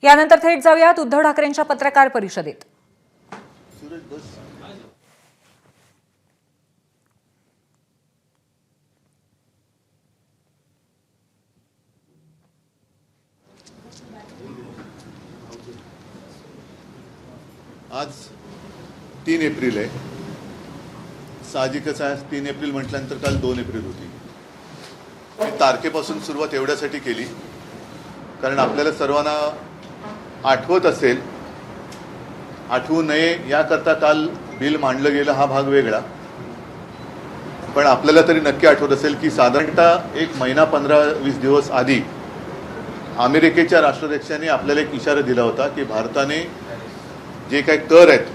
यानंतर थेट जाऊयात उद्धव ठाकरेंच्या पत्रकार परिषदेत। आज 3 एप्रिल आहे। साहजिकच आहे 3 एप्रिल म्हटल्यानंतर काल 2 एप्रिल होती। मी तारखेपासून सुरुवात एवढ्यासाठी केली कारण आपल्याला सर्वांना आठवत असेल, आठवू नये याकरता काल बिल मांडलं गेलं हा भाग वेगळा, पण आपल्याला तरी नक्की आठवत असेल की साधारणतः 1 महिना 15-20 दिवस आधी अमेरिकेच्या राष्ट्राध्यक्षांनी आपल्याला एक इशारा दिला होता की भारताने जे काही कर आहेत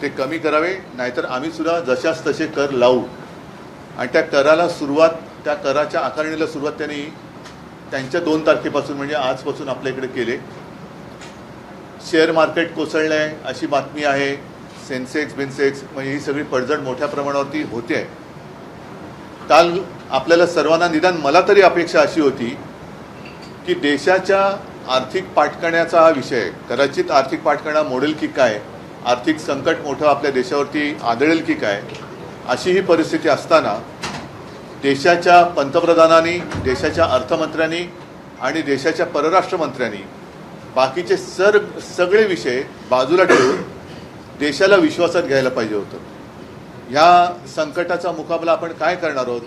ते कमी करावे, नाहीतर आम्ही सुद्धा जशास तसे कर लावू। आणि त्या कराला सुरुवात, त्या कराच्या आकारणीला सुरुवात त्यांनी त्यांच्या 2 तारखेपासून म्हणजे आजपासून आपल्या इकडे केले। शेअर मार्केट कोसळले अशी बातमी आहे, सेन्सेक्स बिन्सेक्स म्हणजे ही सगळी पडझड मोठ्या प्रमाणावरती होते आहे। काल आपल्याला सर्वांना, निदान मला तरी अपेक्षा अशी होती की देशाच्या आर्थिक पाठकाण्याचा हा विषय आहे, कदाचित आर्थिक पाठकाणा मोडेल की काय, आर्थिक संकट मोठं आपल्या देशावरती आदळेल की काय, अशी ही परिस्थिती असताना देशाच्या पंतप्रधानांनी, देशाच्या अर्थमंत्र्यांनी आणि देशाच्या परराष्ट्र मंत्र्यांनी बाकीचे सगळे विषय बाजूला ठेवून देशाला विश्वासात घ्यायला पाहिजे होतं। ह्या संकटाचा मुकाबला आपण काय करणार आहोत,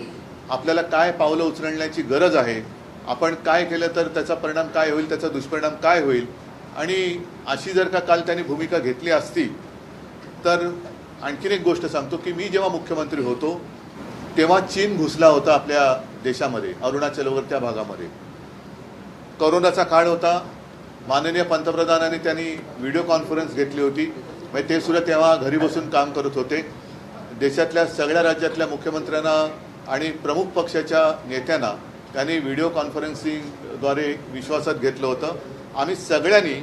आपल्याला काय पावलं उचलण्याची गरज आहे, आपण काय केलं तर त्याचा परिणाम काय होईल, त्याचा दुष्परिणाम काय होईल, आणि अशी जर का काल त्यांनी भूमिका घेतली असती तर आणखीन एक गोष्ट सांगतो की मी जेव्हा मुख्यमंत्री होतो तेव्हा चीन घुसला होता आपल्या देशामध्ये, अरुणाचल वगैरे त्या भागामध्ये। कोरोनाचा काळ होता, माननीय पंतप्रधानांनी त्यांनी व्हिडिओ कॉन्फरन्स घेतली होती, म्हणजे ते सुद्धा तेव्हा घरी बसून काम करत होते। देशातल्या सगळ्या राज्यातल्या मुख्यमंत्र्यांना आणि प्रमुख पक्षाच्या नेत्यांना त्यांनी व्हिडिओ कॉन्फरन्सिंगद्वारे विश्वासात घेतलं होतं। आम्ही सगळ्यांनी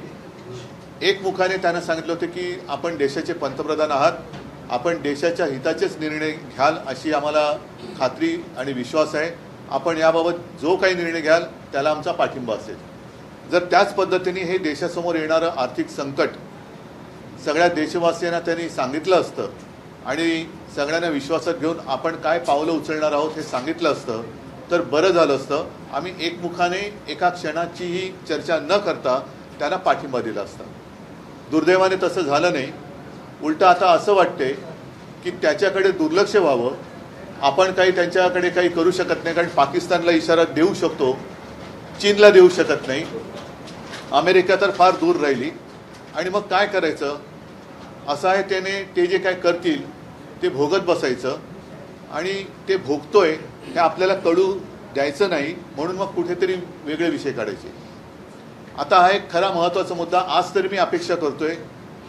एकमुखाने त्यांना सांगितलं होतं की आपण देशाचे पंतप्रधान आहात, आपण देशाच्या हिताचेच निर्णय घ्याल अशी आम्हाला खात्री आणि विश्वास आहे। आपण याबाबत जो काही निर्णय घ्याल त्याला आमचा पाठिंबा असेल। जर त्याच पद्धतीने हे देशासमोर येणारं आर्थिक संकट सगळ्या देशवासियांना त्यांनी सांगितलं असतं आणि सगळ्यांना विश्वासात घेऊन आपण काय पावलं उचलणार आहोत हे सांगितलं असतं तर बरं झालं असतं। आम्ही एकमुखाने एका क्षणाचीही चर्चा न करता त्यांना पाठिंबा दिला असता। दुर्दैवाने तसं झालं नाही, उलटं आता असं वाटते की त्याच्याकडे दुर्लक्ष व्हावं, आपण काही त्यांच्याकडे काही करू शकत नाही, कारण पाकिस्तानला इशारा देऊ शकतो, चीनला देऊ शकत नाही, अमेरिका तर फार दूर राहिली, आणि मग काय करायचं असं आहे। त्याने ते जे काय करतील ते भोगत बसायचं आणि ते भोगतोय हे आपल्याला कळू द्यायचं नाही, म्हणून मग कुठेतरी वेगळे विषय काढायचे। आता हा एक खरा महत्त्वाचा मुद्दा, आज तरी मी अपेक्षा करतोय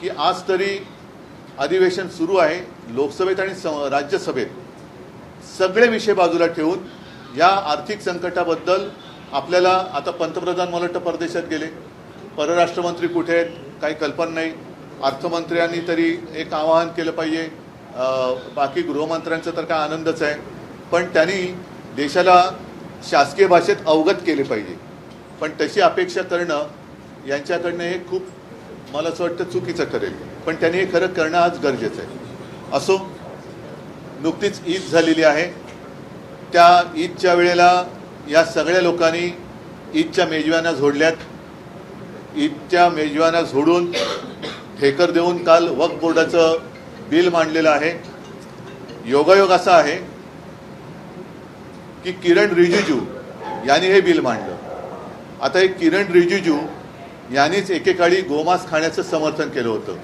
की आज तरी अधिवेशन सुरू आहे लोकसभेत आणि राज्यसभेत, सगळे विषय बाजूला ठेवून या आर्थिक संकटाबद्दल आपल्याला, आता पंतप्रधान मला वाटतं परदेशात गेले, परराष्ट्रमंत्री कुठे आहेत काही कल्पना नाही, अर्थमंत्र्यांनी तरी एक आवाहन केलं पाहिजे, बाकी गृहमंत्र्यांचं तर काय आनंदच आहे, पण त्यांनी देशाला शासकीय भाषेत अवगत केले पाहिजे। पण तशी अपेक्षा करणं यांच्याकडनं हे खूप मला असं वाटतं चुकीचं ठरेल, पण त्यांनी हे खरं करणं आज गरजेचं आहे। असो, नुकतीच ईद झालेली आहे, त्या ईदच्या वेळेला या सगळ्या लोकांनी ईदच्या मेजवान्या झोडल्यात, ईदच्या मेजवान्या झोडून ठेकर देऊन काल वक्फ बोर्डाचं बिल मांडलेलं आहे। योगायोग असा आहे की किरण रिजिजू यांनी हे बिल मांडलं। आता हे किरण रिजिजू यांनीच एकेकाळी गोमांस खाण्याचं समर्थन केलं होतं,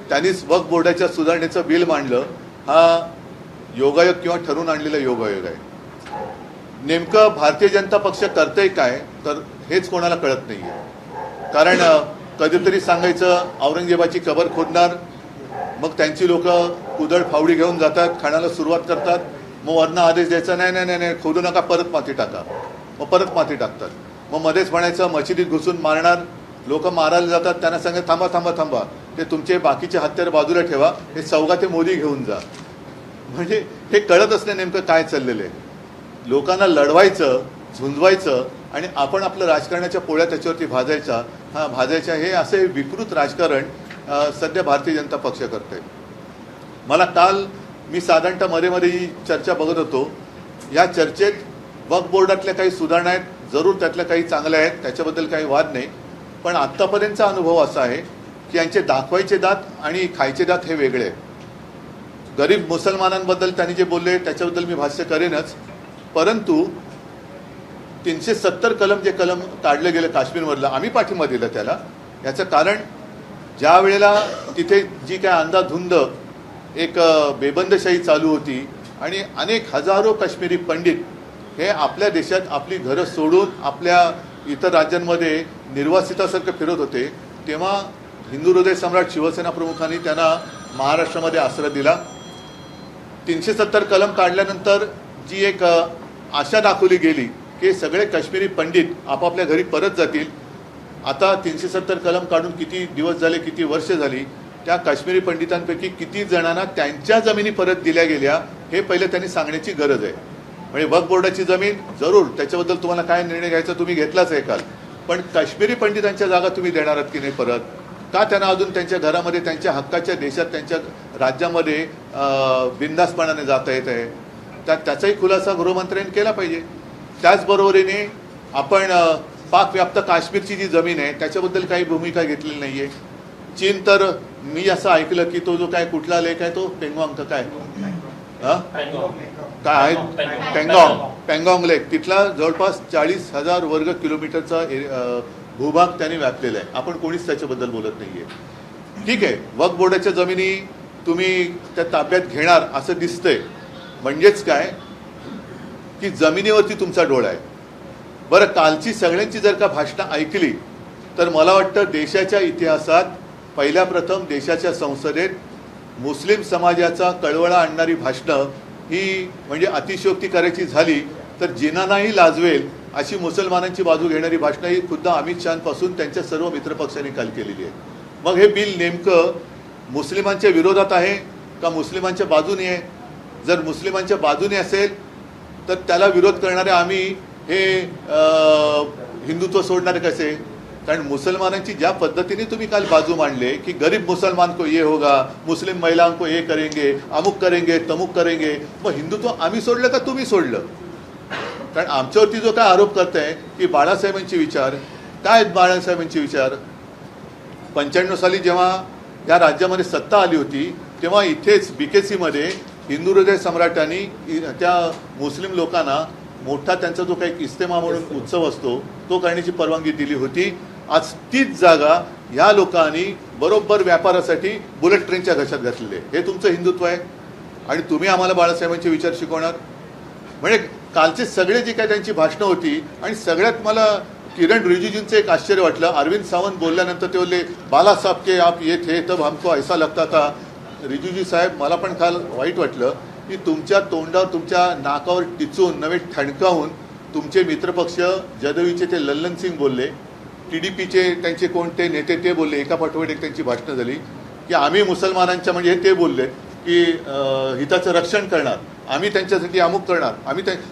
त्यांनीच वक्फ बोर्डाच्या सुधारणेचं बिल मांडलं। हा योगायोग किंवा ठरवून आणलेला योगायोग आहे। नेमकं भारतीय जनता पक्ष करतंय काय तर हेच कोणाला कळत नाही आहे, कारण कधीतरी सांगायचं औरंगजेबाची कबर खोदणार, मग त्यांची लोक कुदळ फावडी घेऊन जातात, खाण्याला सुरुवात करतात, मग वरनं आदेश द्यायचा नाही नाही नाही खोदू नका, परत माती टाका, मग परत माती टाकतात, मग मध्येच म्हणायचं मशिदीत घुसून मारणार, लोक मारायला जातात, त्यांना सांगत थांबा थांबा थांबा, ते तुमचे बाकीचे हत्यार बाजूला ठेवा, हे चौघा ते मोदी घेऊन जा। म्हणजे हे कळत असणे नेमकं काय चाललेलं आहे, लोकांना लढवायचं, झुंजवायचं आणि आपण आपलं राजकारणाच्या पोळ्या त्याच्यावरती भाजायच्या हे असे विकृत राजकारण सध्या भारतीय जनता पक्ष करते. मला काल मी साधारणतः मध्ये ही चर्चा बघत होतो. या चर्चेत वक्फ बोर्डातल्या काही सुधारणा आहेत, जरूर त्यातल्या काही चांगल्या आहेत, त्याच्याबद्दल काही वाद नाही. पण आत्तापर्यंतचा अनुभव असा आहे की यांचे दाखवायचे दात आणि खायचे दात हे वेगळे आहेत. गरीब मुसलमानांबद्दल त्यांनी जे बोलले त्याच्याबद्दल मी भाष्य करेनच, परंतु 370 कलम जे कलम काढले गेले काश्मीरमधलं, आम्ही पाठिंबा दिला त्याला. याचं कारण ज्या वेळेला तिथे जी काय अंधाधुंद एक बेबंदशाही चालू होती आणि अनेक हजारो काश्मीरी पंडित हे आपल्या देशात आपली घरं सोडून आपल्या इतर राज्यांमध्ये निर्वासितासारखं फिरत होते, तेव्हा हिंदू हृदय सम्राट शिवसेना प्रमुखांनी त्यांना महाराष्ट्रामध्ये आश्रय दिला. 370 कलम काढल्यानंतर जी एक आशा दाखवली गेली की सगळे काश्मीरी पंडित आपापल्या घरी परत जातील. आता 370 कलम काढून किती दिवस झाले, किती वर्ष झाली, त्या काश्मीरी पंडितांपैकी किती जणांना त्यांच्या जमिनी परत दिल्या गेल्या हे पहिले त्यांनी सांगण्याची गरज आहे. म्हणजे वक्फ बोर्डाची जमीन जरूर त्याच्याबद्दल तुम्हाला काय निर्णय घ्यायचा तुम्ही घेतलाच आहे काल, पण काश्मीरी पंडितांच्या जागा तुम्ही देणार आहात की नाही परत? का त्यांना अजून त्यांच्या घरामध्ये, त्यांच्या हक्काच्या देशात, त्यांच्या राज्यामध्ये बिनधास्तपणाने जाता येत आहे? त्याचाही खुलासा गृहमंत्र्यांनी केला पाहिजे. त्याचबरोबरीने आपण पाकव्याप्त काश्मीरची जी जमीन आहे त्याच्याबद्दल काही भूमिका घेतलेली नाही आहे. चीन तर मी असं ऐकलं की तो जो काय कुठला लेक आहे तो पेंगॉंग का काय काय आहे पेंगॉंग लेक, तिथला जवळपास 40,000 वर्ग किलोमीटरचा भूभाग त्यांनी व्यापलेला आहे. आपण कोणीच त्याच्याबद्दल बोलत नाही आहे. ठीक आहे, वक्फ बोर्डाच्या जमिनी तुम्ही त्या ताब्यात घेणार असं दिसतंय, म्हणजेच काय की जमिनीवरती तुमचा डोळा आहे. बरं, कालची सगळ्यांची जर का भाषणं ऐकली तर मला वाटतं देशाच्या इतिहासात पहिल्या प्रथम देशाच्या संसदेत मुस्लिम समाजाचा कळवळा आणणारी भाषणं ही म्हणजे अतिशयोक्ती करायची झाली तर जिनांनाही लाजवेल अशी मुसलमानांची बाजू घेणारी भाषणं ही खुद्द अमित शहापासून त्यांच्या सर्व मित्रपक्षांनी काल केलेली आहे. मग हे बिल नेमकं मुस्लिमांच्या विरोधात आहे का मुस्लिमांच्या बाजूने आहे? जर मुस्लिमांच्या बाजूने असेल तर त्याला विरोध करणारे आम्ही हे हिंदुत्व सोडणारे कसे? कारण मुसलमानांची ज्या पद्धतीने तुम्ही काल बाजू मांडले की गरीब मुसलमान को ये होगा, मुस्लिम महिलाओं को ये करेंगे, अमुक करेंगे, तमुक करेंगे, मग हिंदुत्व आम्ही सोडलं का तुम्ही सोडलं? कारण आमच्यावरती जो काय आरोप करताय की बाळासाहेबांचे विचार, काय बाळासाहेबांचे विचार? 95 साली जेव्हा या राज्यामध्ये सत्ता आली होती तेव्हा इथेच BKC हिंदू हृदय सम्राटांनी त्या मुस्लिम लोकांना मोठा त्यांचा जो काही इस्तेमा म्हणून उत्सव असतो तो करण्याची परवानगी दिली होती. आज तीच जागा या लोकांनी बरोबर व्यापारासाठी बुलेट ट्रेनच्या घशात घातलेली आहे. हे तुमचं हिंदुत्व आहे आणि तुम्ही आम्हाला बाळासाहेबांचे विचार शिकवणार? म्हणजे कालचे सगळे जे काय त्यांची भाषणं होती आणि सगळ्यात मला किरण रिजिजूंचं एक आश्चर्य वाटलं. अरविंद सावंत बोलल्यानंतर ते बोलले बालासाहेब के आप ये थे तब हमको ऐसा लगता था. रिजिजू साहेब, मला पण काल वाईट वाटलं की तुमच्या तोंडावर, तुमच्या नाकावर टिचून नव्हे ठणकावून तुमचे मित्रपक्ष जदयूचे ते लल्लन सिंग बोलले, TDPचे त्यांचे कोणते नेते ते बोलले, एका पाठोपाठ एक त्यांची भाषणं झाली की आम्ही मुसलमानांच्या म्हणजे ते बोलले की हिताचं रक्षण करणार, आम्ही त्यांच्यासाठी अमुक करणार,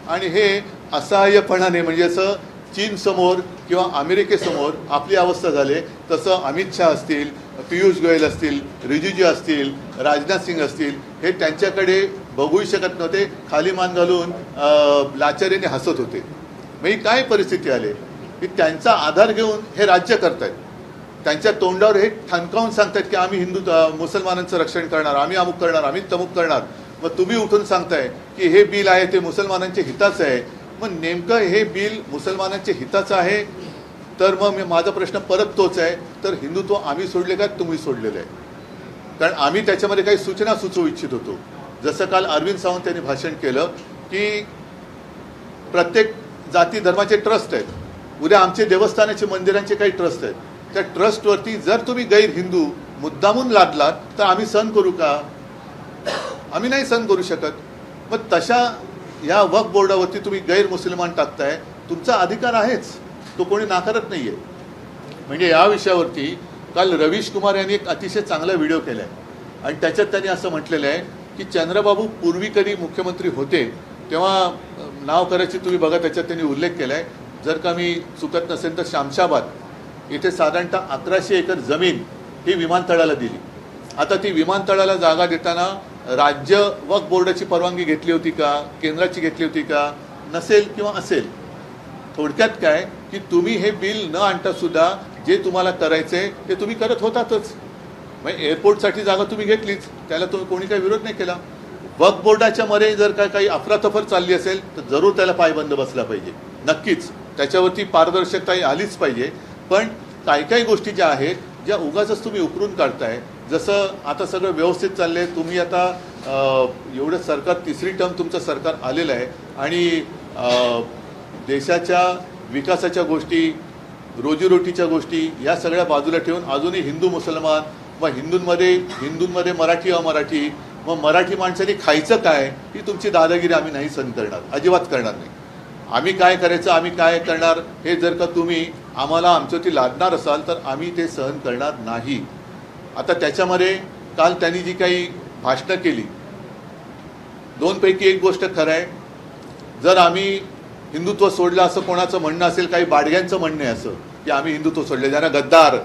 आणि हे असहाय्यपणाने म्हणजे असं चीन समोर किंवा अमेरिकेसमोर आपली अवस्था झाली. तसं अमित शहा असतील, पियुष गोयल असतील, रिजिजू असतील, राजनाथ सिंग असतील, हे त्यांच्याकडे बघूही शकत नव्हते, खाली मान घालून लाचारीने हसत होते. म्हणजे काय परिस्थिती आली की त्यांचा आधार घेऊन हे राज्य करतायत. त्यांच्या तोंडावर हे ठणकावून सांगतायत की आम्ही मुसलमानांचं रक्षण करणार, आम्ही अमुक करणार, आम्ही तमुक करणार. मग तुम्ही उठून सांगताय की हे बिल आहे ते मुसलमानांच्या हिताचं आहे. मग नेमकं हे बिल मुसलमानांच्या हिताचं आहे तर मग माझा प्रश्न परत तोच आहे, तर हिंदुत्व आम्ही सोडले का तुम्ही सोडलेलं आहे? कारण आम्ही त्याच्यामध्ये काही सूचना सुचवू इच्छित होतो. जसं काल अरविंद सावंत यांनी भाषण केलं की प्रत्येक जाती धर्माचे ट्रस्ट आहेत, उद्या आमचे देवस्थानाचे मंदिरांचे काही ट्रस्ट आहेत, त्या ट्रस्टवरती जर तुम्ही गैर हिंदू मुद्दामून लादलात तर आम्ही सहन करू का? आम्ही नाही सहन करू शकत. मग तशा या वक्फ बोर्डावरती तुम्ही गैर मुसलमान टाकताय, तुमचा अधिकार आहेच, तो कोणी नाकारत नाही आहे. म्हणजे या विषयावरती काल रवीश कुमार यांनी एक अतिशय चांगला व्हिडिओ केला आहे आणि त्याच्यात त्यांनी असं म्हटलेलं आहे की चंद्रबाबू पूर्वी कधी मुख्यमंत्री होते तेव्हा नाव करायची तुम्ही बघा, त्याच्यात त्यांनी उल्लेख केला आहे. जर का मी चुकत नसेल तर शामशाबाद इथे साधारणतः 1100 एकर जमीन ही विमानतळाला दिली. आता ती विमानतळाला जागा देताना राज्य वक्फ बोर्डाची परवानगी घेतली होती का, केंद्राची घेतली होती का, नसेल किंवा असेल. थोडक्यात काय की तुम्ही हे बिल न आणता सुद्धा जे तुम्हाला करायचंय ते तुम्ही करत होतातच. म्हणजे एअरपोर्टसाठी जागा तुम्ही घेतलीच, त्याला तुम्ही कोणी काही विरोध नाही केला. वक्फ बोर्डाच्या मध्ये जर का काही अफरातफर चालली असेल तर जरूर त्याला पायबंद बसला पाहिजे, नक्कीच त्याच्यावरती पारदर्शकता आलीच पाहिजे. पण काही गोष्टी ज्या आहेत ज्या उगाचच तुम्ही उकरून काढताय, जसं आता सगळं व्यवस्थित चाललंय. तुम्ही आता एवढं सरकार तिसरी टर्म तुमचं सरकार आलेलं आहे आणि देशाच्या विकासाच्या गोष्टी, रोजीरोटीच्या गोष्टी या सगळ्या बाजूला ठेवून अजूनही हिंदू मुसलमान व हिंदूंमध्ये मराठी अमराठी मग मराठी माणसांनी खायचं काय ही तुमची दादागिरी आम्ही नाही सहन करणार, अजिबात करणार नाही. आम्ही काय करायचं, आम्ही काय करणार हे जर का तुम्ही आम्हाला आमच्यावरती लादणार असाल तर आम्ही ते सहन करणार नाही. आता त्याच्यामध्ये काल त्यांनी जी काही भाषणं केली, दोनपैकी एक गोष्ट खरं आहे, जर आम्ही हिंदुत्व सोडलं असं कोणाचं म्हणणं असेल, काही बाडग्यांचं म्हणणं आहे असं की आम्ही हिंदुत्व सोडले, ज्यांना गद्दार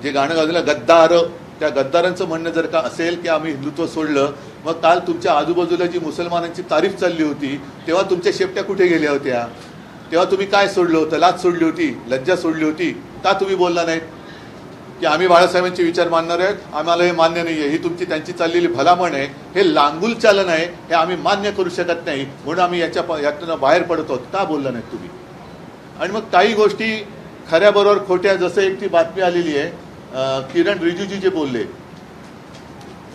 जे गाणं गाजलं गद्दार, त्या गद्दारांचं म्हणणं जर का असेल की आम्ही हिंदुत्व सोडलं, मग काल तुमच्या आजूबाजूला जी मुसलमानांची तारीफ चालली होती तेव्हा तुमच्या शेपट्या कुठे गेल्या होत्या? तेव्हा तुम्ही काय सोडलं होतं? लाज सोडली होती, लज्जा सोडली होती का? तुम्ही बोलला नाहीत की आम्ही बाळासाहेबांचे विचार मानणार आहेत, आम्हाला हे मान्य नाही आहे, ही तुमची त्यांची चाललेली भलामण आहे, हे लांगुल चालन आहे, हे आम्ही मान्य करू शकत नाही म्हणून आम्ही यातून बाहेर पडत आहोत, का बोलला नाहीत तुम्ही? आणि मग काही गोष्टी खऱ्याबरोबर खोट्या, जसं एक ती बातमी आलेली आहे, किरण रिजिजू जे बोलले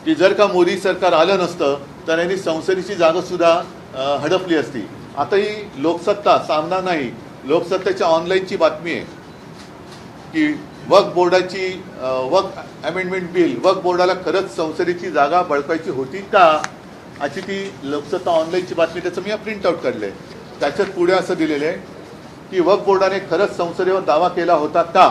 की जर का मोदी सरकार आलं नसतं तर यांनी संसदेची जागा सुद्धा हडपली असती. आता ही लोकसत्ता सामना नाही, लोकसत्तेच्या ऑनलाईनची बातमी आहे की वक्फ बोर्डाची वक्फ अमेंडमेंट बिल, वक्फ बोर्डाला खरंच संसदेची जागा बळकायची होती का, अशी ती लोकसत्ता ऑनलाईनची बातमी. त्याचं मी प्रिंट आउट काढलं आहे. त्याच्यात पुढे असं दिलेलं आहे की वक्फ बोर्डाने खरंच संसदेवर दावा केला होता का?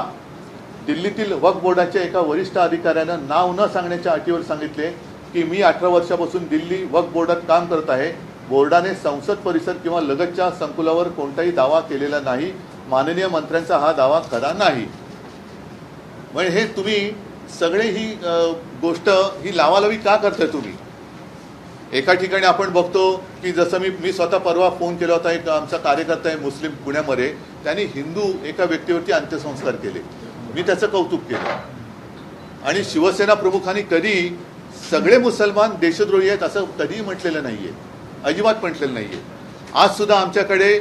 दिल्लीतील वक्फ बोर्डाच्या एका वरिष्ठ अधिकाऱ्यानं नाव न सांगण्याच्या अटीवर सांगितले की मी 18 वर्षापासून दिल्ली वक्फ बोर्डात काम करत आहे. बोर्डाने संसद परिसर किंवा लगतच्या संकुलावर कोणताही दावा केलेला नाही. माननीय मंत्र्यांचा हा दावा खरा नाही. म्हणजे हे तुम्ही सगळे ही गोष्ट ही लावालावी का करताय तुम्ही? एका ठिकाणी आपण बघतो की जसं मी स्वतः परवा फोन केला होता, एक आमचा कार्यकर्ता आहे मुस्लिम पुण्यामध्ये, त्यांनी हिंदू एका व्यक्तीवरती अंत्यसंस्कार केले. मी त्याचं कौतुक केलं. आणि शिवसेना प्रमुखांनी कधी सगळे मुसलमान देशद्रोही आहेत असं कधीही म्हटलेलं नाही आहे, अजिबात म्हटलेलं नाही आहे. आज सुद्धा आमच्याकडे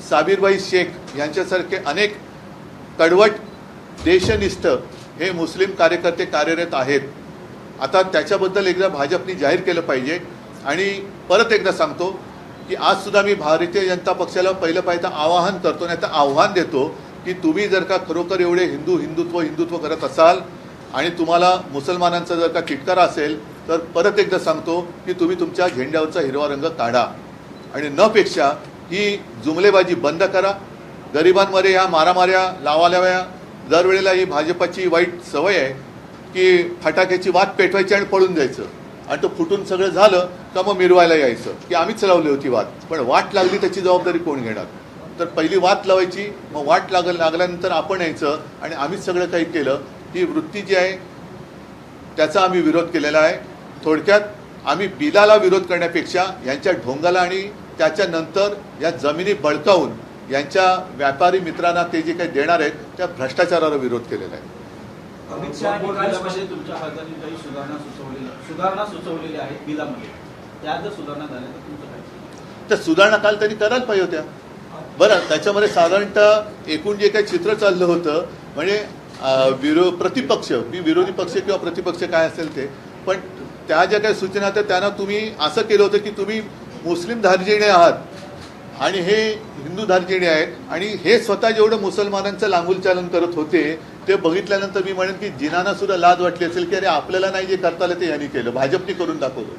साबिरबाई शेख यांच्यासारखे अनेक कडवट देशनिष्ठ हे मुस्लिम कार्यकर्ते कार्यरत आहेत. आता त्याच्याबद्दल एकदा भाजपने जाहीर केलं पाहिजे. आणि परत एकदा सांगतो की आज सुद्धा मी भारतीय जनता पक्षाला पहिलं आवाहन करतो, नाही तर आव्हान देतो की तुम्ही जर का खरोखर एवढे हिंदुत्व करत असाल आणि तुम्हाला मुसलमानांचा जर का तिटकारा असेल तर परत एकदा सांगतो की तुम्ही तुमच्या झेंड्यावरचा हिरवा रंग काढा आणि न पेक्षा ही जुमलेबाजी बंद करा. गरिबांमध्ये ह्या मारामाऱ्या लावालाव्या दरवेळेला ही भाजपाची वाईट सवय आहे की फटाक्याची वात पेटवायची आणि पळून जायचं आणि तो फुटून सगळं झालं का मग मिरवायला यायचं की आम्हीच लावली होती वात. पण वाट लागली त्याची जबाबदारी कोण घेणार? तर पहिली वात लावायची, मग वाट लागल्यानंतर आपण यायचं आणि आम्हीच सगळं काही केलं. ही वृत्ती जी आहे त्याचा आम्ही विरोध केलेला आहे. थोडक्यात आम्ही बिलाला विरोध करण्यापेक्षा यांच्या ढोंगाला आणि त्याच्यानंतर या जमिनी बळकावून यांच्या व्यापारी मित्रांना ते जे काही देणार आहेत त्या भ्रष्टाचाराला विरोध केलेला आहे. अमित शहा तुमच्या खासदारांनी काही सुधारणा सुचवलेल्या आहेत बिलामध्ये, त्या जर सुधारणा झाल्या तर तुमचं काय? त्या सुधारणा काल त्यांनी करायला पाहिजे होत्या. बरं, त्याच्यामध्ये साधारणतः एकूण जे काही चित्र चाललं होतं म्हणजे प्रतिपक्ष, विरोधी पक्ष किंवा प्रतिपक्ष काय असेल ते, पण त्या ज्या काही सूचना होत्या त्यांना तुम्ही असं केलं होतं की तुम्ही मुस्लिम धार्जिणे आहात आणि हे हिंदू धार्जिणे आहेत आणि हे स्वतः जेवढं मुसलमानांचं लांगुलचालन करत होते ते बघितल्यानंतर मी म्हणेन की जिनांना सुद्धा लाज वाटली असेल की अरे आपल्याला नाही जे करता आलं ते यांनी केलं, भाजपने करून दाखवलं.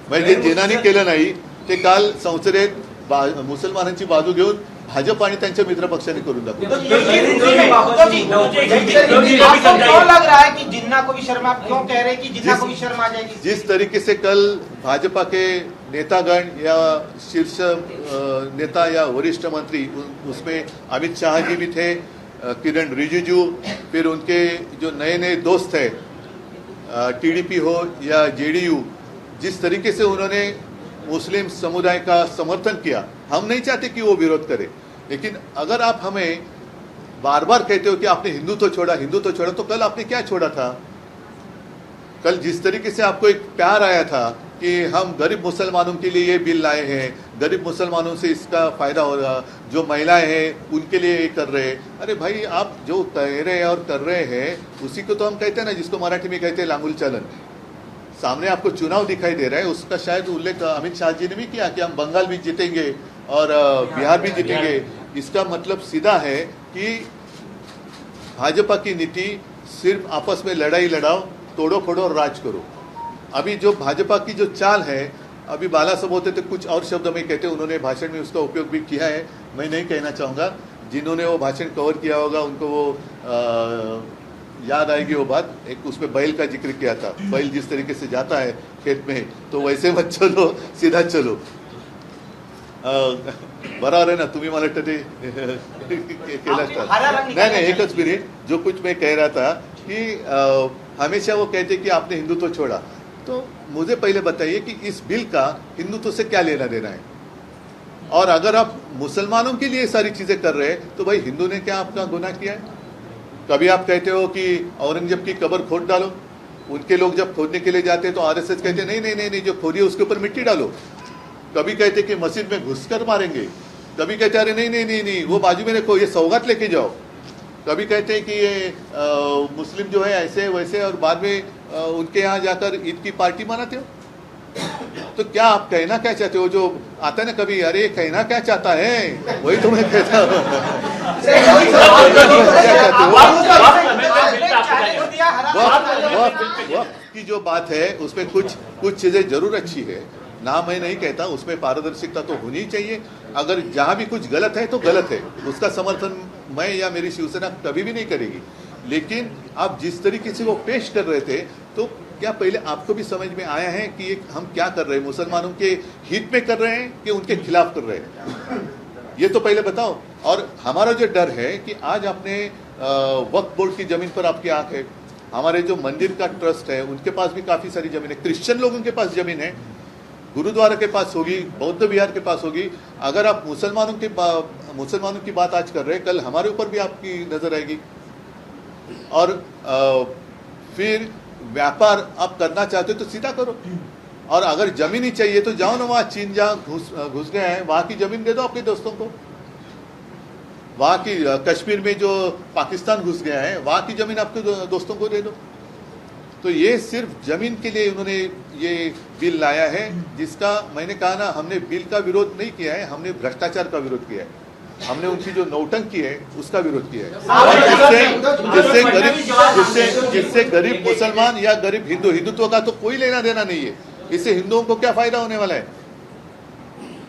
म्हणजे जे जिनांनी केलं नाही ते काल संसदेत मुसलमानांची बाजू घेऊन भाजप आणि त्यांच्या मित्रपक्षांनी करून दाखवलं. जिस तरीके से कल भाजपा के नेतागण या शीर्ष नेता या वरिष्ठ मंत्री उसमें अमित शाह जी भी थे, किरण रिजिजू, फिर उनके जो नए नए दोस्त हैं टीडीपी हो या जेडीयू, जिस तरीके से उन्होंने मुस्लिम समुदाय का समर्थन किया, हम नहीं चाहते कि वो विरोध करे, लेकिन अगर आप हमें बार बार कहते हो कि आपने हिंदुत्व छोड़ा, हिंदुत्व छोड़ा, तो कल आपने क्या छोड़ा था? कल जिस तरीके से आपको एक प्यार आया था कि हम गरीब मुसलमानों के लिए ये बिल लाए हैं, गरीब मुसलमानों से इसका फायदा होगा, जो महिलाएं हैं उनके लिए ये कर रहे हैं। अरे भाई, आप जो कह रहे हैं और कर रहे हैं उसी को तो हम कहते हैं ना, जिसको मराठी में कहते हैं लांगुल चलन। सामने आपको चुनाव दिखाई दे रहा है, उसका शायद उल्लेख अमित शाह जी ने भी किया कि हम बंगाल भी जीतेंगे और बिहार भी जीतेंगे। इसका मतलब सीधा है कि भाजपा की नीति सिर्फ आपस में लड़ाई लड़ाओ, तोड़ो फोड़ो और राज करो। अभी जो भाजपा की जो चाल है, अभी बाला साहब होते थे कुछ और शब्द में कहते, उन्होंने भाषण में उसका उपयोग भी किया है, मैं नहीं कहना चाहूँगा। जिन्होंने वो भाषण कवर किया होगा उनको वो याद आएगी वो बात। एक उसमें बैल का जिक्र किया था, बैल जिस तरीके से जाता है खेत में, तो वैसे मत चलो, सीधा चलो। बराबर है ना, तुम्ही मला वाटतं ते केलं असतं। नाही, एकच मिनिट, जो कुछ मैं कह रहा था कि हमेशा वो कहते कि आपने हिंदुत्व छोड़ा, तो मुझे पहले बताइए कि इस बिल का हिंदुत्व से क्या लेना देना है? और अगर आप मुसलमानों के लिए सारी चीजें कर रहे हैं तो भाई हिंदू ने क्या आपका गुनाह किया है? कभी आप कहते हो कि औरंगजेब की कब्र खोद डालो, उनके लोग जब खोदने के लिए जाते हैं तो आरएसएस कहते नहीं नहीं नहीं नहीं, जो खोदी है उसके ऊपर मिट्टी डालो। कभी कहते कि मस्जिद में घुसकर मारेंगे, कभी कहते अरे नहीं नहीं नहीं नहीं, वो बाजू में रखो, ये सौगात लेके जाओ। कभी कहते हैं कि ये मुस्लिम जो है ऐसे वैसे, और बाद में उनके यहाँ जाकर ईद की पार्टी मनाते हो। तो क्या आप कहना क्या चाहते हो? जो आता है ना कभी, अरे कहना क्या चाहता है, वही तो मैं कहता हूँ। वक्त की जो बात है उसमें कुछ चीजें जरूर अच्छी है ना, मैं नहीं कहता, उसमें पारदर्शिता तो होनी चाहिए। अगर जहाँ भी कुछ गलत है तो गलत है, उसका समर्थन मैं या मेरी शिवसेना कभी भी नहीं करेगी। लेकिन आप जिस तरीके से वो पेश कर रहे थे, तो क्या पहले आपको भी समझ में आया है कि हम क्या कर रहे हैं? मुसलमानों के हित में कर रहे हैं कि उनके खिलाफ कर रहे हैं? ये तो पहले बताओ। और हमारा जो डर है कि आज आपने वक्फ बोर्ड की जमीन पर आपकी आंख है, हमारे जो मंदिर का ट्रस्ट है उनके पास भी काफी सारी जमीन है, क्रिश्चियन लोगों के पास जमीन है, गुरुद्वारा के पास होगी, बौद्ध विहार के पास होगी। अगर आप मुसलमानों की बात आज कर रहे हैं, कल हमारे ऊपर भी आपकी नजर आएगी। और फिर व्यापार आप करना चाहते हो तो सीधा करो, और अगर जमीन ही चाहिए तो जाओ ना, वहाँ चीन जहाँ घुस गए हैं वहाँ की जमीन दे दो अपने दोस्तों को। वहाँ की कश्मीर में जो पाकिस्तान घुस गया है वहाँ की जमीन आपके दोस्तों को दे दो। तो ये सिर्फ जमीन के लिए उन्होंने ये बिल लाया है, जिसका मैंने कहा ना, हमने बिल का विरोध नहीं किया है, हमने भ्रष्टाचार का विरोध किया है। हमने उनकी जो नौटंकी है उसका विरोध किया है, जिससे गरीब मुसलमान या गरीब हिंदुत्व का तो कोई लेना देना नहीं है। इससे हिंदुओं को क्या फायदा होने वाला है?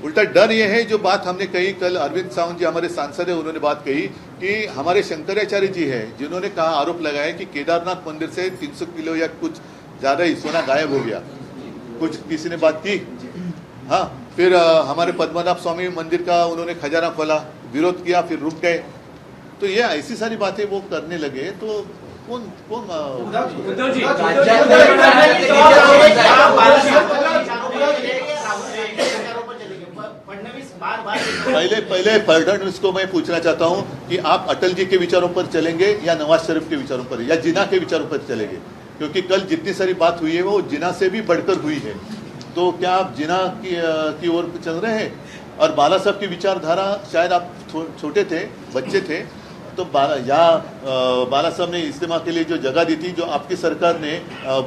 उल्टा डर ये है, जो बात हमने कही कल, अरविंद सावंत जी हमारे सांसद है, उन्होंने बात कही कि हमारे शंकराचार्य जी है जिन्होंने कहा, आरोप लगाया कि केदारनाथ मंदिर से 300 किलो या कुछ ज्यादा ही सोना गायब हो गया। कुछ किसी ने बात की, हाँ। फिर हमारे पद्मनाभ स्वामी मंदिर का उन्होंने खजाना खोला, विरोध किया, फिर रुक गए। तो ये ऐसी सारी बातें वो करने लगे, तो कौन पहले फडणवीस को मैं पूछना चाहता हूं कि आप अटल जी के विचारों पर चलेंगे या नवाज शरीफ के विचारों पर, या जिना के विचारों पर चलेंगे? क्योंकि कल जितनी सारी बात हुई है वो जिना से भी बढ़कर हुई है। तो क्या आप जिना की ओर चल रहे हैं? और बाला साहब की विचारधारा, शायद आप छोटे थे, बच्चे थे, तो बाला साहब ने इस्तेमाल के लिए जो जगह दी थी, जो आपकी सरकार ने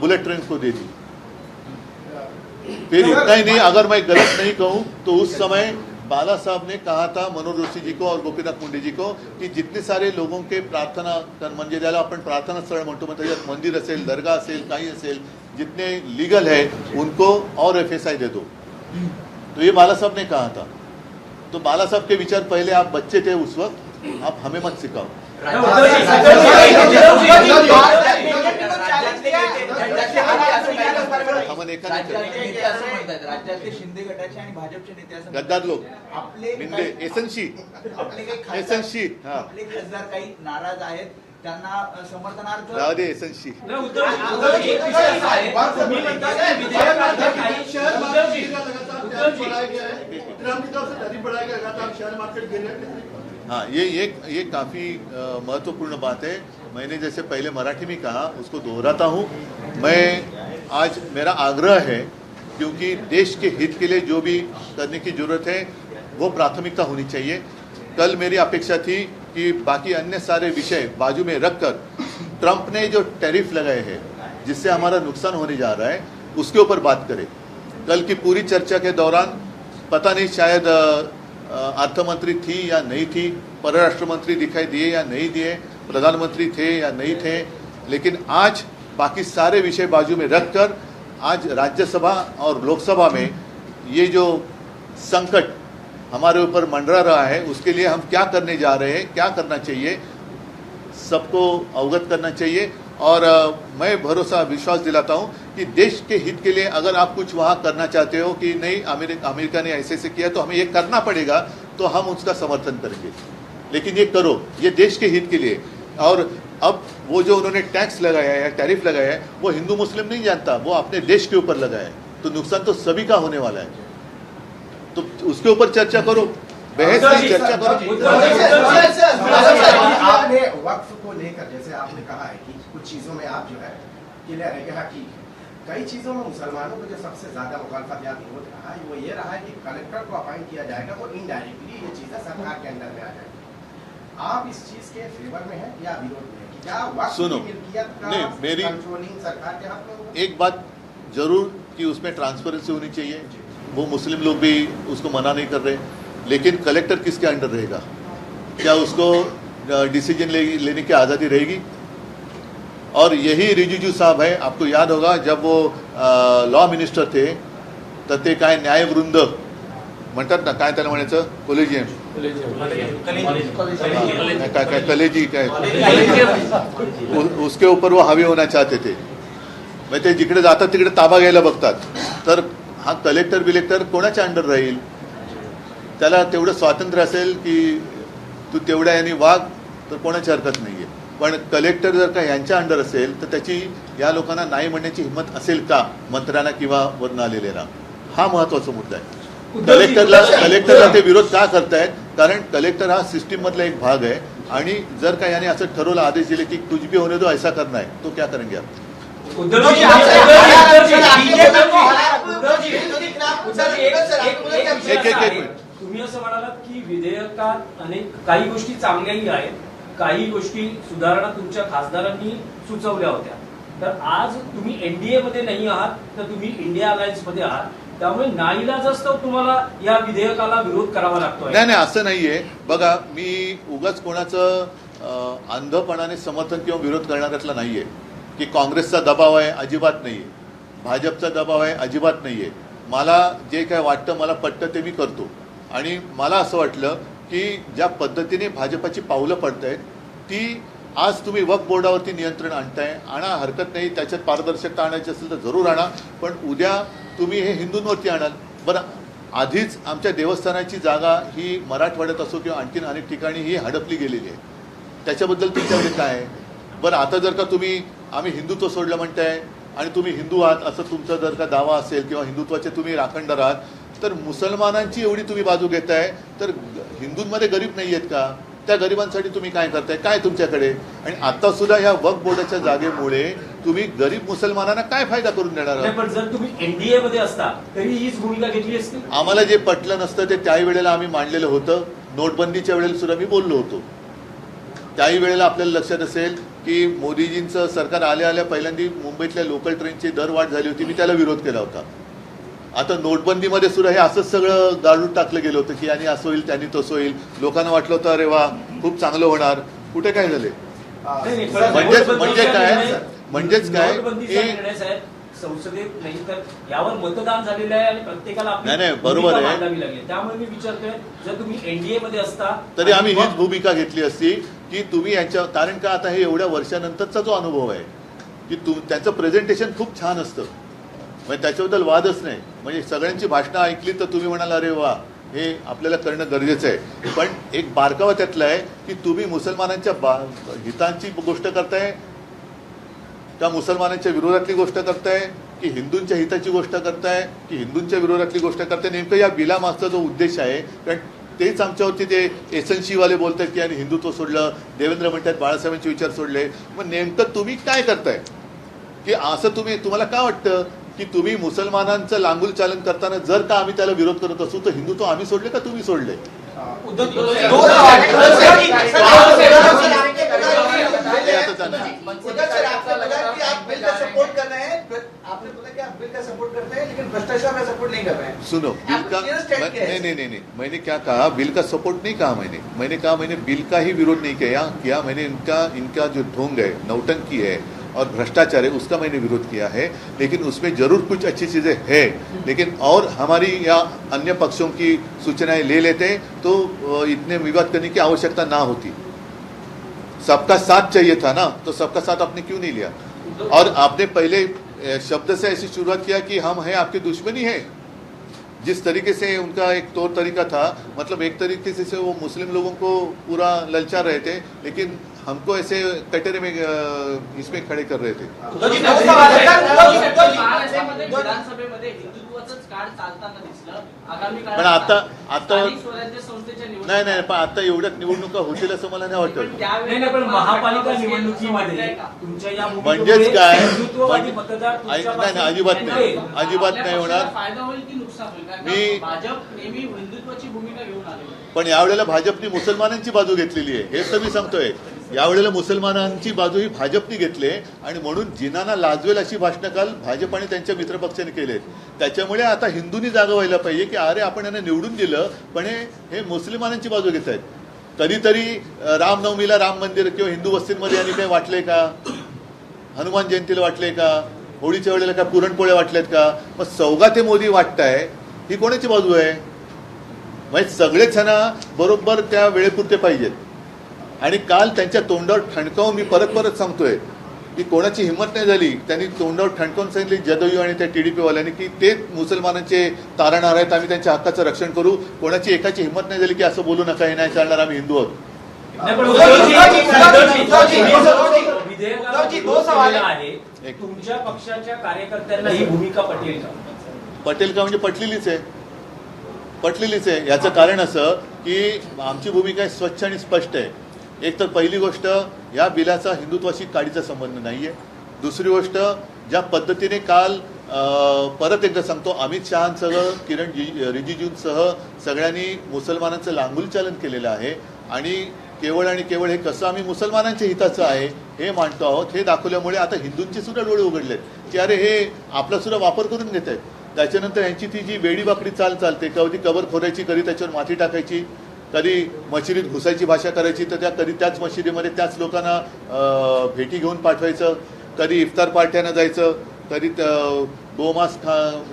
बुलेट ट्रेन को दे दी। फिर इतना ही नहीं, अगर मैं गलत नहीं कहूं तो उस समय बाला साहब ने कहा था मनोहर जोशी जी को और गोपीनाथ मुंडे जी को कि जितने सारे लोगों के प्रार्थना म्हणजे ज्याला आपण प्रार्थना स्थळ म्हणतो, मतलब मंदिर असेल, दर्गा असेल, काही असेल, जितने लीगल है उनको और एफएसआई दे दो। तो ये बाला साहब ने कहा था। तो बाला साहब के विचार, पहले आप बच्चे थे उस वक्त, आप हमें मत सिखाओ। एका राज्यातले नेते असं म्हणतात, राज्यातले शिंदे गटाचे आणि भाजपचे नेते असं म्हणतात. गद्दार लोक आपले मिंदे एसनशी आपले काही एसनशी खासदार आपले खासदार काही नाराज आहेत, त्यांना समर्थनार्थ राहू दे एसनशी उद्धवजी, एक विषय असा आहे, तुम्ही म्हणता की विधेयकात काही हाँ ये काफ़ी महत्वपूर्ण बात है। मैंने जैसे पहले मराठी में कहा उसको दोहराता हूँ। मैं आज मेरा आग्रह है क्योंकि देश के हित के लिए जो भी करने की ज़रूरत है वो प्राथमिकता होनी चाहिए। कल मेरी अपेक्षा थी कि बाकी अन्य सारे विषय बाजू में रखकर ट्रंप ने जो टैरिफ लगाए हैं जिससे हमारा नुकसान होने जा रहा है उसके ऊपर बात करें। कल की पूरी चर्चा के दौरान पता नहीं शायद अर्थमंत्री थी या नहीं थी, परराष्ट्र मंत्री दिखाई दिए या नहीं दिए, प्रधानमंत्री थे या नहीं थे, लेकिन आज बाकी सारे विषय बाजू में रखकर आज राज्यसभा और लोकसभा में ये जो संकट हमारे ऊपर मंडरा रहा है उसके लिए हम क्या करने जा रहे हैं, क्या करना चाहिए, सबको अवगत करना चाहिए। और मैं भरोसा विश्वास दिलाता हूं कि देश के हित के लिए अगर आप कुछ वहां करना चाहते हो कि नहीं अमेरिका ने ऐसे किया तो हमें ये करना पड़ेगा, तो हम उसका समर्थन करेंगे। लेकिन ये करो, ये देश के हित के लिए। और अब वो जो उन्होंने टैक्स लगाया है, टैरिफ लगाया है, वो हिंदू मुस्लिम नहीं जानता, वो अपने देश के ऊपर लगाया है, तो नुकसान तो सभी का होने वाला है। तो उसके ऊपर चर्चा करो, बहस की चर्चा करो। आपने वक्फ को लेकर जैसे आपने कहा है कि कुछ चीजों में आप जो है क्लियर है कि हाँ ठीक है, कई चीजों में मुसलमानों को जो सबसे ज्यादा मुखालफत या विरोध रहा है वो ये रहा है कि कलेक्टर को अपॉइंट किया जाएगा, वो इनडायरेक्टली ये चीजें सरकार के अंदर में आ जाएगी। आप इस चीज के फेवर में हैं या विरोध में हैं? क्या वक्फ सुनो, की मिल्कियत का नहीं, मेरी कंट्रोलिंग सरकार के हाथ में होगा? एक बात जरूर कि उसमें ट्रांसपेरेंसी होनी चाहिए, वो मुस्लिम लोग भी उसको मना नहीं कर रहे, लेकिन कलेक्टर किसके अंडर रहेगा? क्या उसको डिसीजन लेने की आज़ादी रहेगी? और यही रिजिजू साहब है, आपको याद होगा जब वो लॉ मिनिस्टर थे तर ते काय न्यायवृंद म्हणतात ना, काय त्याला म्हणायचं, कोलेजियम काय कलेजी काय उसके ऊपर वो हावी होना चाहते थे। मग ते जिकडे जातात तिकडे ताबा घ्यायला बघतात, तर हा कलेक्टर बिलेक्टर कोणाच्या अंडर राहील? त्याला तेवढं स्वातंत्र्य असेल की तू तेवढ्या यांनी वाग, तर कोणाची हरकत नाही आहे। पण कलेक्टर जर का यांच्या अंडर असेल तर त्याची या लोकांना नाही म्हणण्याची हिंमत असेल का मंत्र्यांना किंवा वरून आलेल्यांना? हा महत्त्वाचा मुद्दा आहे। कलेक्टरला ते विरोध का करतायत? कारण कलेक्टर हा सिस्टीम मधला एक भाग आहे आणि जर का याने असं ठरवलं, आदेश दिले की कुछ भी होने दो ऐसा करना है, तो क्या करेंगे आप? तुम्ही असं म्हणालात की विधेयकात अनेक काही गोष्टी चांगल्याही आहेत, काही गोष्टी सुधारणा तुमच्या खासदारांनी सुचवल्या होत्या। तर आज तुम्ही एनडीए मध्ये नाही आहात, तर तुम्ही इंडिया अलायन्स मध्ये आहात, त्यामुळे नाईलाजास्तव तुम्हाला या विधेयकाला विरोध करावा लागतोय। नाही असं नाहीये बघा, मी उगाच कोणाचं अंधपणाने समर्थन किंवा विरोध करणाऱ्यातला नाहीये की काँग्रेसचा दबाव आहे, अजिबात नाहीये, भाजपचा दबाव आहे, अजिबात नाहीये। मला जे काय वाटतं, मला पटतं ते मी करतो। आणि मला असं वाटलं की ज्या पद्धतीने भाजपाची पावलं पडतायत ती, आज तुम्ही वक्फ बोर्डावरती नियंत्रण आणताय, आणा, हरकत नाही, त्याच्यात पारदर्शकता आणायची असेल तर जरूर आणा, पण उद्या तुम्ही हे हिंदूंवरती आणाल। बरं, आधीच आमच्या देवस्थानाची जागा ही मराठवाड्यात असो किंवा आणखीन अनेक ठिकाणी ही हडपली गेलेली आहे, त्याच्याबद्दल तुमच्याकडे काय आहे? बरं, आता जर का तुम्ही आम्ही हिंदुत्व सोडलं म्हणताय आणि तुम्ही हिंदू आहात असं तुमचा जर का दावा असेल किंवा हिंदुत्वाचे तुम्ही राखणदार आहात, तर मुसलमानांची एवढी तुम्ही बाजू घेताय, तर हिंदूंमध्ये गरीब नाही आहेत का? त्या गरिबांसाठी तुम्ही काय करताय? काय तुमच्याकडे? आणि आता सुद्धा ह्या वक्फ बोर्डाच्या जागेमुळे तुम्ही गरीब मुसलमानांना काय फायदा करून देणार आहात? पण जर तुम्ही एनडीए मध्ये असता तरी हीच भूमिका घेतली असती। आम्हाला जे पटलं नसतं ते त्याही वेळेला आम्ही मांडलेलं होतं। नोटबंदीच्या वेळेला सुद्धा मी बोललो होतो। त्याही वेळेला आपल्याला लक्षात असेल की मोदीजींचं सरकार आल्या पहिल्यांदा मुंबईतल्या लोकल ट्रेनची दरवाढ झाली होती, मी त्याला विरोध केला होता। आता नोटबंदीमध्ये सुद्धा हे असंच सगळं गाडून टाकलं गेलं होतं की यांनी असं होईल, त्यांनी तसं होईल, लोकांना वाटलं होतं अरे वा खूप चांगलं होणार, कुठे काय झाले? म्हणजेच काय संसदेत नाही तर यावर मतदान झालेलं आहे आणि प्रत्येकाला नाही बरोबर आहे। त्यामुळे मी विचारतोय, जर तुम्ही एनडीए मध्ये असता तरी आम्ही हीच भूमिका घेतली असती की तुम्ही यांच्या, कारण का आता हे एवढ्या वर्षानंतरचा जो अनुभव आहे की त्यांचं प्रेझेंटेशन खूप छान असतं, म्हणजे त्याच्याबद्दल वादच नाही. म्हणजे सगळ्यांची भाषणं ऐकली तर तुम्ही म्हणाल अरे वा हे आपल्याला करणं गरजेचं आहे. पण एक बारकावा त्यातला आहे की तुम्ही मुसलमानांच्या हितांची गोष्ट करताय का मुसलमानांच्या विरोधातली गोष्ट करताय की हिंदूंच्या हिताची गोष्ट करताय की हिंदूंच्या विरोधातली गोष्ट करताय. नेमकं या बिलामागचा जो उद्देश आहे, कारण तेच आमच्यावरती ते एसएनसीवाले बोलतात की आणि हिंदुत्व सोडलं, देवेंद्र म्हणतात बाळासाहेबांचे विचार सोडले. मग नेमकं तुम्ही काय करताय की असं तुम्हाला काय वाटतं की तुम्ही मुसलमानांचं लांगुल चालन करताना जर का आम्ही त्याला विरोध करत असू तर हिंदुत्व आम्ही सोडले का तुम्ही सोडले? सुनो, बिल का नहीं, मैंने क्या कहा, बिल का सपोर्ट नहीं कहा मैंने कहा मैंने बिल का ही विरोध नहीं किया. मैंने इनका जो ढोंग है, नौटंकी है और भ्रष्टाचार है उसका मैंने विरोध किया है. लेकिन उसमें जरूर कुछ अच्छी चीजें हैं, लेकिन और हमारी या अन्य पक्षों की सूचनाएं ले लेते तो इतने विवाद करने की आवश्यकता ना होती. सबका साथ चाहिए था ना, तो सबका साथ आपने क्यों नहीं लिया? और आपने पहले शब्द से ऐसी शुरुआत किया कि हम हैं आपके दुश्मनी है. जिस तरीके से उनका एक तौर तरीका था, मतलब एक तरीके से वो मुस्लिम लोगों को पूरा ललचा रहे थे, लेकिन हमको ऐसे कटोरे में इसमें खड़े कर रहे थे. पण आता नाही पण आता एवढ्याच निवडणुका होतील असं मला नाही वाटत. नाही पण महापालिका निवडणुकीमध्ये तुमच्या या म्हणजेच काय, हिंदुत्ववादी मतदार नाही अजिबात नाही होणार. फायदा होईल की नुकसान होईल? कारण मी भाजप नेहमी हिंदुत्वाची भूमिका घेऊन आलेली आहे. पण यावेळेला भाजपने मुसलमानांची बाजू घेतलेली आहे, हेच तर मी सांगतोय. यावेळेला मुसलमानांची बाजू ही भाजपने घेतली आणि म्हणून जिनांना लाजवेल अशी भाषणं काल भाजप आणि त्यांच्या मित्रपक्षाने केलेत. त्याच्यामुळे आता हिंदूंनी जागा व्हायला पाहिजे की अरे आपण यांना निवडून दिलं पण हे मुसलमानांची बाजू घेत आहेत. कधीतरी रामनवमीला राम मंदिर किंवा हिंदू वस्तींमध्ये यांनी काही वाटले का? हनुमान जयंतीला वाटले का? होळीच्या वेळेला काय पुरणपोळ्या वाटल्यात का? मग सौगा ते मोदी वाटताय, ही कोणाची बाजू आहे? म्हणजे सगळेच जण बरोबर त्या वेळेपुरते पाहिजेत. आणि काल त्यांच्या तोंडावर ठणकावून मी परत सांगतोय की कोणाची हिंमत नाही झाली. त्यांनी तोंडावर ठणकावून सांगितली जदयू आणि त्या TDP वाल्यांनी की ते मुसलमानांचे तारणहार आहेत, आम्ही त्यांच्या हक्काचं रक्षण करू. कोणाची एकाची हिंमत नाही झाली की असं बोलू नका, हे नाही चालणार, आम्ही हिंदू आहोत. तुमच्या पक्षाच्या कार्यकर्त्यांना ही भूमिका पटेल का? पटेल का म्हणजे पटलेलीच आहे. याचं कारण असं की आमची भूमिका स्वच्छ आणि स्पष्ट आहे. एक तर पहिली गोष्ट, या बिलाचा हिंदुत्वाशी काडीचा संबंध नाही आहे. दुसरी गोष्ट, ज्या पद्धतीने काल परत एकदा सांगतो अमित शहांसह किरण रिजिजूंसह सगळ्यांनी मुसलमानांचं लांगुल चालन केलेलं आहे आणि केवळ हे कसं आम्ही मुसलमानांच्या हिताचं आहे हे मांडतो आहोत, हे दाखवल्यामुळे आता हिंदूंचे सुद्धा डोळे उघडलेत की अरे हे आपला सुद्धा वापर करून घेत आहेत. त्याच्यानंतर यांची ती जी वेडी बाकडी चालते, कधी कबर खोदायची, कधी त्याच्यावर माती टाकायची, कधी मशिदीत घुसायची भाषा करायची, तर कधी त्याच मशिदीमध्ये त्याच लोकांना भेटी घेऊन पाठवायचं, कधी इफ्तार पार्ट्यानं जायचं, कधी गोमांस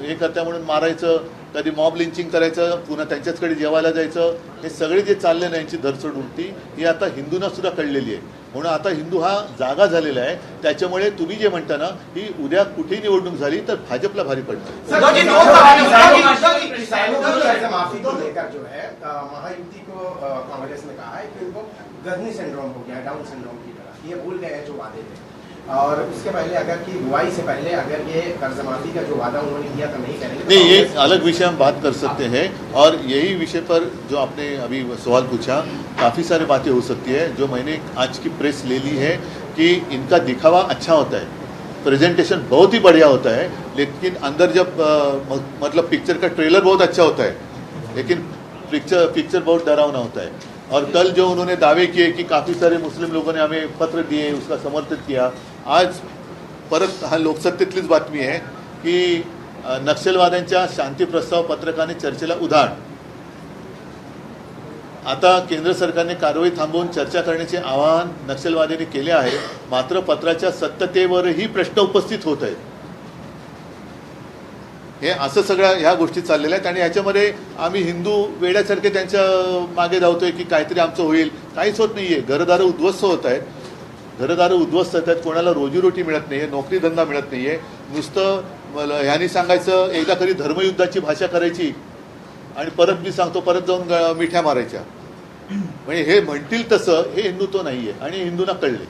हे करत्या म्हणून मारायचं, कधी मॉब लिंचिंग करायचं, पुन्हा त्यांच्याचकडे जेवायला जायचं. हे सगळे जे चालले ना यांची धरसोड उलटी ही आता हिंदूंना सुद्धा कळलेली आहे. म्हणून आता हिंदू हा जागा झालेला आहे. त्याच्यामुळे तुम्ही जे म्हणता ना ही उद्या कुठेही निवडणूक झाली तर भाजपला भारी पडणार. माफी को लेकर जो है महायुति को कांग्रेस ने कहा है कि उनको गर्नी सिंड्रोम हो गया, डाउन सिंड्रोम की तरह, ये भूल गए हैं जो वादे थे. और उसके पहले अगर कि बुआई से पहले अगर ये कर्ज माफी का जो वादा उन्होंने किया तो नहीं करेंगे. नहीं, ये अलग विषय हम बात कर सकते हैं. और यही विषय पर जो आपने अभी सवाल पूछा, काफ़ी सारी बातें हो सकती है. जो मैंने आज की प्रेस ले ली है कि इनका दिखावा अच्छा होता है, प्रेजेंटेशन बहुत ही बढ़िया होता है, लेकिन अंदर जब मतलब पिक्चर का ट्रेलर बहुत अच्छा होता है, लेकिन पिक्चर बहुत डरावना होता है. और कल जो उन्होंने दावे किए कि काफ़ी सारे मुस्लिम लोगों ने हमें पत्र दिए, उसका समर्थन किया. आज परत हा लोकसत्तेतलीच बातमी आहे की नक्षलवाद्यांच्या शांती प्रस्ताव पत्रकाने चर्चेला उधाण. आता केंद्र सरकारने कारवाई थांबवून चर्चा करण्याचे आवाहन नक्षलवाद्यांनी केले आहे. मात्र पत्राच्या सत्यतेवरही प्रश्न उपस्थित होत आहेत. हे असं सगळ्या ह्या गोष्टी चाललेल्या आहेत आणि ह्याच्यामध्ये आम्ही हिंदू वेड्यासारखे त्यांच्या मागे धावतोय की काहीतरी आमचं होईल. काहीच होत नाही आहे. घरदारं उद्ध्वस्त होत आहेत, कोणाला रोजीरोटी मिळत नाही आहे, नोकरी धंदा मिळत नाही आहे. नुसतं ह्यांनी सांगायचं एकदा कधी धर्मयुद्धाची भाषा करायची आणि परत मी सांगतो परत जाऊन मिठ्या मारायच्या. म्हणजे हे म्हणतील तसं हे हिंदुत्व नाहीये आणि हिंदूंना कळले.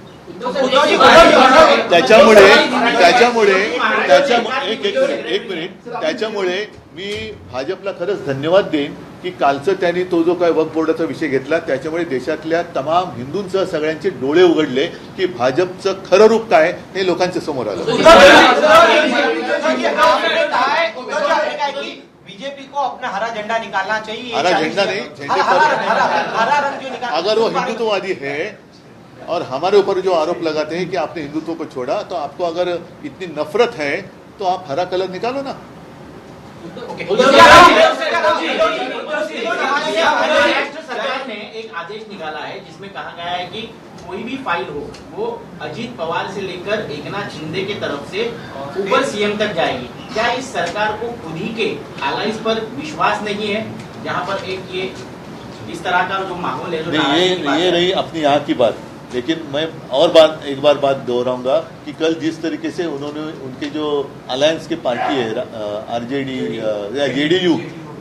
त्याच्यामुळे मी भाजपला खरंच धन्यवाद देईन की कालचं त्यांनी तो जो काय वक्फ बोर्डाचा विषय घेतला त्याच्यामुळे देशातल्या तमाम हिंदूंसह सगळ्यांचे डोळे उघडले की भाजपचं खरं रूप काय हे लोकांच्या समोर आलं. बीजेपी को अपना हरा झंडा निकालना चाहिए. हरा झंडा नहीं, झंडे हरा रंग जो निकाल, अगर वो हिंदुत्ववादी है और हमारे ऊपर जो आरोप लगाते हैं कि आपने हिंदुत्व को छोड़ा, तो आपको अगर इतनी नफरत है तो आप हरा कलर निकालो ना. महाराष्ट्र सरकार ने एक आदेश निकाला है जिसमें कहा गया है कि कोई भी फाइल हो वो अजीत पवार से लेकर एकनाथ शिंदे के तरफ से ऊपर सीएम तक जाएगी. क्या इस सरकार को खुद ही के एलाइंस पर विश्वास नहीं है, जहां पर एक ये इस तरह का जो माहौल है जो नहीं, ये रही अपनी यहाँ की बात. लेकिन मैं और एक बार बात दोहराऊंगा कि कल जिस तरीके से उन्होंने उनके जो अलायंस की पार्टी है आरजेडी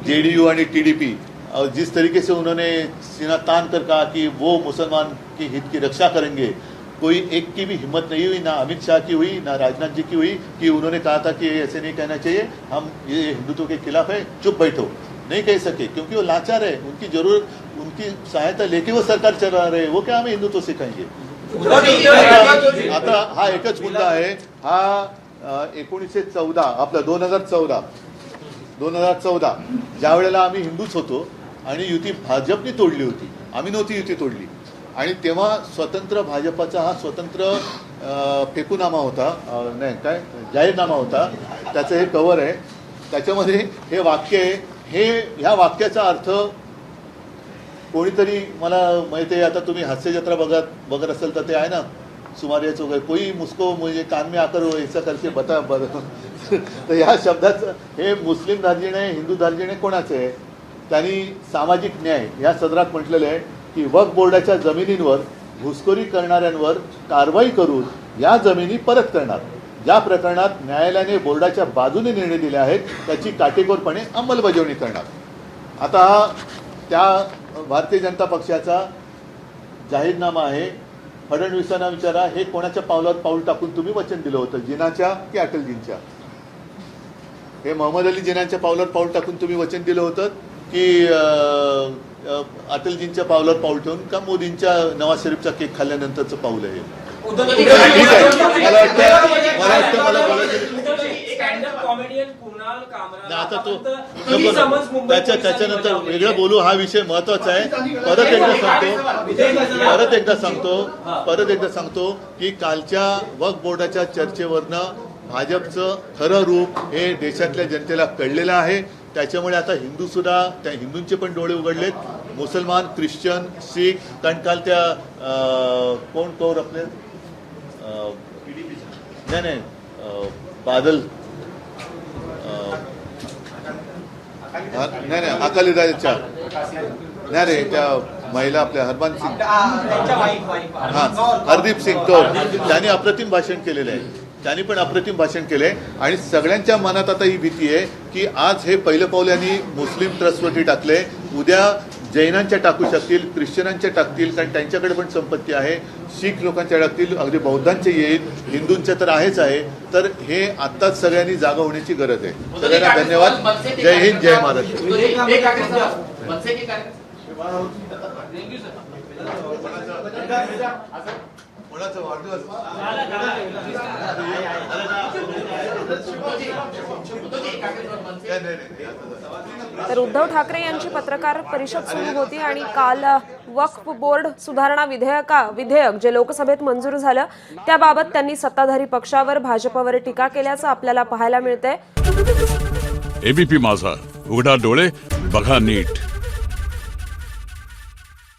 जेडीयू और टीडीपी, और जिस तरीके से उन्होंने सीना तान कर कहा कि वो मुसलमान के हित की रक्षा करेंगे, कोई एक की भी हिम्मत नहीं हुई, ना अमित शाह की हुई, ना राजनाथ जी की हुई कि उन्होंने कहा था कि ऐसे नहीं कहना चाहिए, हम ये हिंदुत्व के खिलाफ है, चुप बैठो. नहीं कह सके क्योंकि वो लाचार है. उनकी जरूरत, उनकी सहायता लेके वो सरकार चला रहे हैं. वो क्या हमें हिंदुत्व सिखाएंगे. आता हा एकच मुद्दा आहे. हा 1914 आपला 2014 ज्या वेळेला आम्ही हिंदूच होतो आणि युती भाजपने तोडली होती, आम्ही नव्हती युती तोडली, आणि तेव्हा स्वतंत्र भाजपाचा हा स्वतंत्र फेकूनामा होता, नाही काय जाहीरनामा होता, त्याचं हे कव्हर आहे. त्याच्यामध्ये हे वाक्य आहे. ह्या वाक्याचा अर्थ कोणीतरी मला माहिती आहे, आता तुम्ही हास्य जत्रा बघत असेल तर ते आहे ना सुमारियाचं वगैरे, कोई मुझको मुझे कान में आकर ऐसा करके बता. तर ह्या शब्दाचं हे मुस्लिम धार्जिणे हिंदू धार्जिणे कोणाचं आहे. त्यांनी सामाजिक न्याय या सदरात म्हटलेलं आहे की वक्फ बोर्डाच्या जमिनींवर घुसखोरी करणाऱ्यांवर कारवाई करून या जमिनी परत करणार. ज्या प्रकरणात न्यायालयाने बोर्डाच्या बाजूने निर्णय दिले आहेत त्याची काटेकोरपणे अंमलबजावणी करणार. आता हा त्या भारतीय जनता पक्षाचा जाहीरनामा आहे. फडणवीसांना विचारा हे कोणाच्या पावलावर पाऊल टाकून तुम्ही वचन दिलं होतं, जिनाच्या की अटलजींच्या. हे मोहम्मद अली जिनाच्या पावलावर पाऊल टाकून तुम्ही वचन दिलं होतं की अटलजींच्या पावलावर पाऊल ठेवून का मोदींच्या नवाज शरीफचा केक खाल्ल्यानंतरचं पाऊल आहे. ठीक आहे, मला वाटतं मला बोलायचं. आता तो त्याच्यानंतर वेगळं बोलू, हा विषय महत्वाचा आहे. परत एकदा सांगतो की कालच्या वक्फ बोर्डाच्या चर्चेवरनं भाजपचं खरं रूप हे देशातल्या जनतेला कळलेलं आहे. त्याच्यामुळे आता हिंदू सुद्धा, त्या हिंदूंचे पण डोळे उघडलेत. मुसलमान, ख्रिश्चन, शीख, कारण काल त्या कोण कौर आपले नाही बादल नाही अकालीदळच्या नाही रे त्या महिला आपल्या हरमन सिंग, हरदीप सिंग कौर, त्यांनी अप्रतिम भाषण केलेलं आहे. त्यांनी पण अप्रतिम भाषण केलंय आणि सगळ्यांच्या मनात आता ही भीती आहे की आज हे पहिलं पाऊल यांनी मुस्लिम ट्रस्टवरती टाकलंय, उद्या जैनांच्या टाकू शकतील, ख्रिश्चनांच्या टाकतील, कारण त्यांच्याकडे पण संपत्ती आहे, शीख लोकांच्या टाकतील, अगदी बौद्धांचे येईल, हिंदूंच्या तर आहेच आहे. तर हे आत्ताच सगळ्यांनी जागा होण्याची गरज आहे. सगळ्यांना धन्यवाद. जय हिंद, जय महाराष्ट्र. तर उद्धव ठाकरे यांची पत्रकार परिषद सुरू होती आणि काल वक्फ बोर्ड सुधारणा विधेयक जे लोकसभेत मंजूर झालं त्याबाबत त्यांनी सत्ताधारी पक्षावर भाजपवर टीका केल्याचं आपल्याला पाहायला मिळतंय. एबीपी माझा, उघडा डोळे बघा नीट.